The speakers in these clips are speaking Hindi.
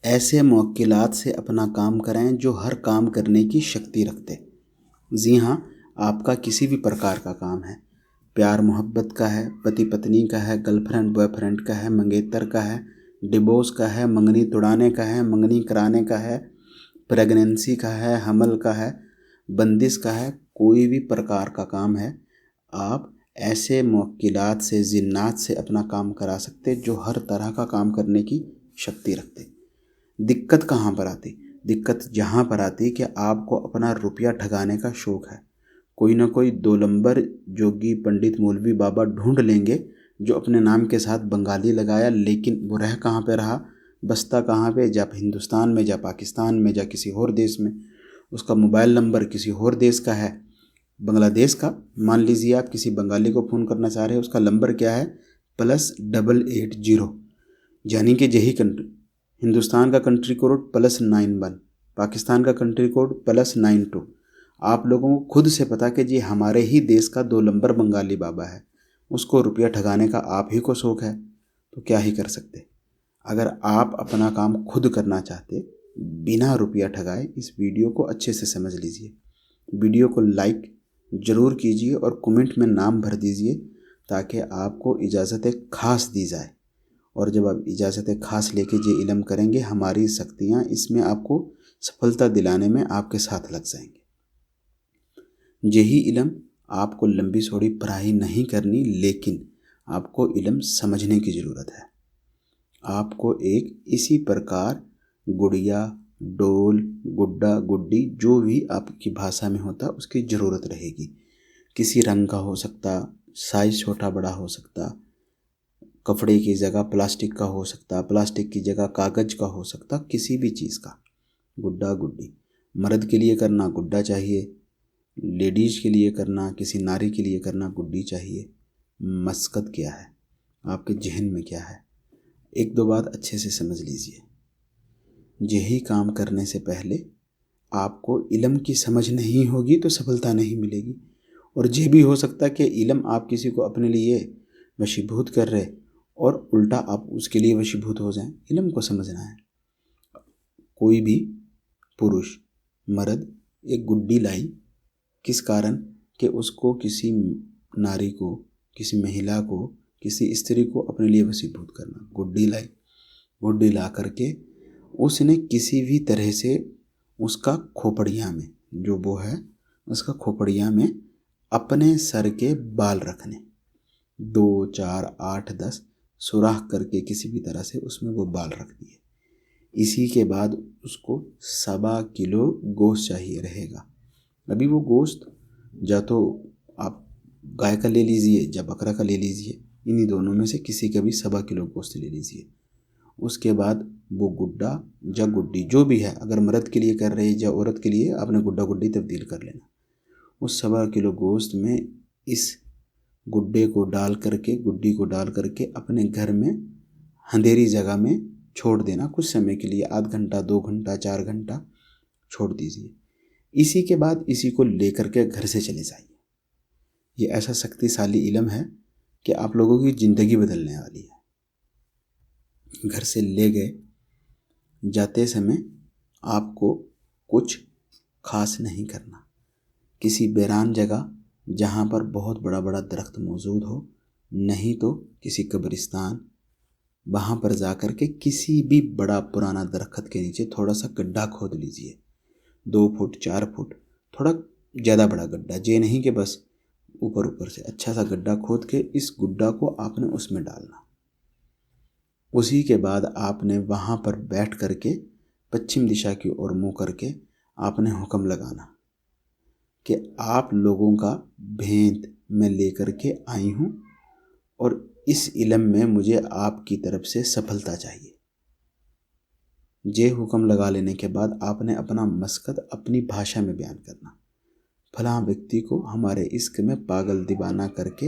ऐसे मुवक्किलात से अपना काम कराएं जो हर काम करने की शक्ति रखते। जी हाँ, आपका किसी भी प्रकार का काम है, प्यार मोहब्बत का है, पति पत्नी का है, गर्लफ्रेंड बॉयफ्रेंड का है, मंगेतर का है, डिवोर्स का है, मंगनी तुड़ाने का है, मंगनी कराने का है, प्रेगनेंसी का है, हमल का है, बंदिश का है, कोई भी प्रकार का काम है, आप ऐसे मुवक्किलात से, जिन्नात से अपना काम करा सकते जो हर तरह का काम करने की शक्ति रखते। दिक्कत कहाँ पर आती? दिक्कत जहाँ पर आती कि आपको अपना रुपया ठगाने का शौक़ है। कोई ना कोई 2 नंबर जोगी पंडित मौलवी बाबा ढूंढ लेंगे जो अपने नाम के साथ बंगाली लगाया, लेकिन वो रह कहाँ पे रहा, बसता कहाँ पे, जा हिंदुस्तान में, जा पाकिस्तान में, जा किसी और देश में। उसका मोबाइल नंबर किसी और देश का है, बांग्लादेश का। मान लीजिए आप किसी बंगाली को फ़ोन करना चाह रहे हैं, उसका नंबर क्या है, +880, यानी कि यही कंट्री। हिंदुस्तान का कंट्री कोड +91, पाकिस्तान का कंट्री कोड +92। आप लोगों को खुद से पता कि जी हमारे ही देश का 2 नंबर बंगाली बाबा है, उसको रुपया ठगाने का आप ही को शौक़ है, तो क्या ही कर सकते। अगर आप अपना काम खुद करना चाहते बिना रुपया ठगाए, इस वीडियो को अच्छे से समझ लीजिए। वीडियो को लाइक ज़रूर कीजिए और कमेंट में नाम भर दीजिए ताकि आपको इजाज़त ख़ास दी जाए। और जब आप इजाज़त ख़ास लेके ये इल्म करेंगे, हमारी शक्तियाँ इसमें आपको सफलता दिलाने में आपके साथ लग जाएंगे। यही इल्म आपको लंबी चौड़ी पढ़ाई नहीं करनी, लेकिन आपको इल्म समझने की ज़रूरत है। आपको एक इसी प्रकार गुड़िया, डोल, गुड्डा, गुड्डी, जो भी आपकी भाषा में होता उसकी ज़रूरत रहेगी। किसी रंग का हो सकता, साइज़ छोटा बड़ा हो सकता, कपड़े की जगह प्लास्टिक का हो सकता, प्लास्टिक की जगह कागज़ का हो सकता, किसी भी चीज़ का गुड्डा गुड्डी। मर्द के लिए करना गुड्डा चाहिए, लेडीज़ के लिए करना, किसी नारी के लिए करना गुड्डी चाहिए। मकसद क्या है, आपके जहन में क्या है, 1-2 बात अच्छे से समझ लीजिए। यही काम करने से पहले आपको इल्म की समझ नहीं होगी तो सफलता नहीं मिलेगी। और ये भी हो सकता है कि इल्म आप किसी को अपने लिए वशीभूत कर रहे और उल्टा आप उसके लिए वशीभूत हो जाएं। इल्म को समझना है। कोई भी पुरुष, मर्द एक गुड्डी लाई, किस कारण? कि उसको किसी नारी को, किसी महिला को, किसी स्त्री को अपने लिए वशीभूत करना। गुड्डी लाई, गुड्डी ला करके उसने किसी भी तरह से उसका खोपड़िया में, जो वो है उसका खोपड़िया में अपने सर के बाल रखने, 2, 4, 8, 10 सुराख करके किसी भी तरह से उसमें वो बाल रख दिए। इसी के बाद उसको 1.25 किलो गोश्त चाहिए रहेगा। अभी वो गोश्त या तो आप गाय का ले लीजिए या बकरा का ले लीजिए, इन्हीं दोनों में से किसी का भी 1.25 किलो गोश्त ले लीजिए। उसके बाद वो गुड्डा या गुड्डी जो भी है, अगर मर्द के लिए कर रहे हैं या औरत के लिए, आपने गुड्डा गुड्डी तब्दील कर लेना। उस 1.25 किलो गोश्त में इस गुड्डे को डाल करके, गुड्डी को डाल करके अपने घर में अंधेरी जगह में छोड़ देना कुछ समय के लिए, आध घंटा, 2 घंटा, 4 घंटा छोड़ दीजिए। इसी के बाद इसी को लेकर के घर से चले जाइए। ये ऐसा शक्तिशाली इल्म है कि आप लोगों की ज़िंदगी बदलने वाली है। घर से ले गए, जाते समय आपको कुछ खास नहीं करना। किसी बैरान जगह जहाँ पर बहुत बड़ा बड़ा दरख्त मौजूद हो, नहीं तो किसी कब्रिस्तान, वहाँ पर जाकर के किसी भी बड़ा पुराना दरख्त के नीचे थोड़ा सा गड्ढा खोद लीजिए, 2 फुट 4 फुट, थोड़ा ज़्यादा बड़ा गड्ढा, ये नहीं कि बस ऊपर ऊपर से, अच्छा सा गड्ढा खोद के इस गुड्डा को आपने उसमें डालना। उसी के बाद आपने वहाँ पर बैठ करके पश्चिम दिशा की ओर मुँह करके आपने हुक्म लगाना कि आप लोगों का भेंत मैं लेकर के आई हूँ और इस इल्म में मुझे आपकी तरफ से सफलता चाहिए। ये हुक्म लगा लेने के बाद आपने अपना मकसद अपनी भाषा में बयान करना। फलां व्यक्ति को हमारे इश्क में पागल दीवाना करके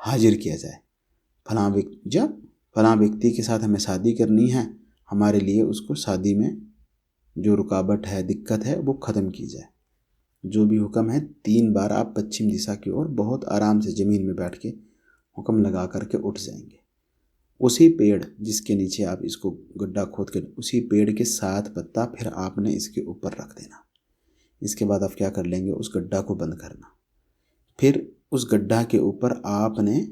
हाजिर किया जाए। फलां व्यक्ति के साथ हमें शादी करनी है, हमारे लिए उसको शादी में जो रुकावट है, दिक्कत है, वो ख़त्म की जाए। जो भी हुक्म है 3 बार आप पश्चिम दिशा की ओर बहुत आराम से ज़मीन में बैठ के हुक्म लगा करके उठ जाएंगे। उसी पेड़ जिसके नीचे आप इसको गड्ढा खोद के, उसी पेड़ के 7 पत्ता फिर आपने इसके ऊपर रख देना। इसके बाद आप क्या कर लेंगे, उस गड्ढा को बंद करना। फिर उस गड्ढा के ऊपर आपने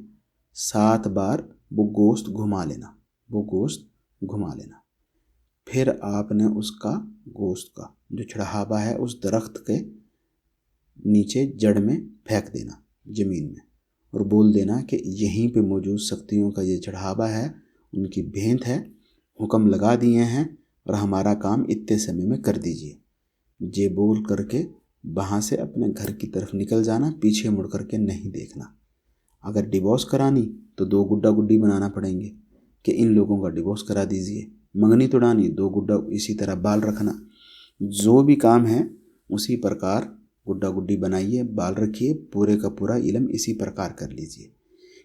7 बार वो गोश्त घुमा लेना, वो गोश्त घुमा लेना। फिर आपने उसका गोश्त का जो चढ़ावा है उस दरख्त के नीचे जड़ में फेंक देना, ज़मीन में, और बोल देना कि यहीं पे मौजूद शक्तियों का ये चढ़ावा है, उनकी भेंट है, हुक्म लगा दिए हैं और हमारा काम इतने समय में कर दीजिए। ये बोल करके वहाँ से अपने घर की तरफ निकल जाना, पीछे मुड़ करके नहीं देखना। अगर डिवोर्स करानी तो 2 गुड्डा गुड्डी बनाना पड़ेंगे कि इन लोगों का डिवोर्स करा दीजिए। मंगनी तोड़ानी 2 गुड्डा इसी तरह बाल रखना। जो भी काम है उसी प्रकार गुड्डा गुड्डी बनाइए, बाल रखिए, पूरे का पूरा इल्म इसी प्रकार कर लीजिए।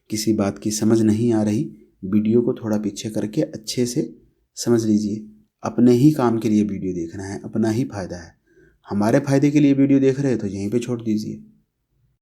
किसी बात की समझ नहीं आ रही, वीडियो को थोड़ा पीछे करके अच्छे से समझ लीजिए। अपने ही काम के लिए वीडियो देखना है, अपना ही फ़ायदा है। हमारे फ़ायदे के लिए वीडियो देख रहे हैं तो यहीं पे छोड़ दीजिए।